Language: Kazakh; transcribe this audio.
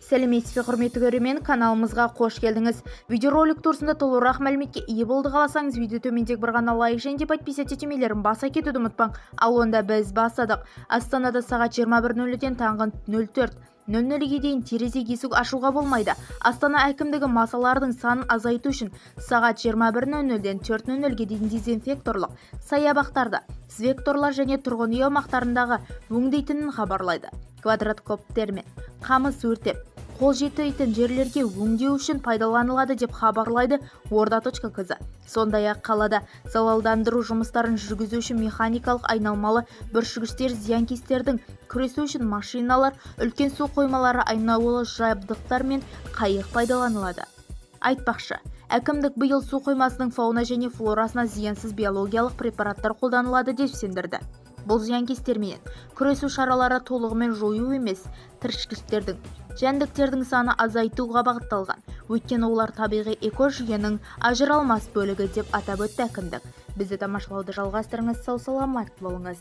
Сәлеметсіз бе құрметті көрермен, каналымызға қош келдіңіз. Видеоролик турсында толығырақ мәліметке ие болды қаласаңыз, видео төмендегі бір ғана лайк және подписаться етемелерін баса кетуді ұмытпаң. Ал онда біз бастадық. Астанада сағат 21:00-ден таңғы 04:00-ге дейін терезе есік ашуға болмайды. Астана әкімдігі масалардың санын азайту үшін сағат 21:00-ден 04:00-ге дейін дезинфекторлық саябақтарды, векторлар және тұрғын үй аумақтарындағы өңдейтінін хабарлайды. Квадрокоптер мен қамыс өртеп қол жетпейтін жерлерге өңдеу үшін пайдаланылады деп хабарлайды орда.кз. Сондай-ақ қалада залалдандыру жұмыстарын жүргізу үшін механикалық айналмалы бүршігіштер, зиянкестердің күресу үшін машиналар, үлкен су қоймалары, айналмалы жабдықтар мен қайық пайдаланылады. Айтпақшы, әкімдік биыл су қоймасының фауна және флорасына зиянсыз биологиялық препараттар қолданылады деп сендірді. Бұл зиянкестермен күресу шаралары толығымен жою емес, тіршіліктердің, жәндіктердің саны азайтуға бағытталған. Өйткені олар табиғи экожүйенің ажыралмас бөлігі деп атап өтті әкімдік. Бізді тамашалауды жалғастырыңыз, сау саламат болыңыз.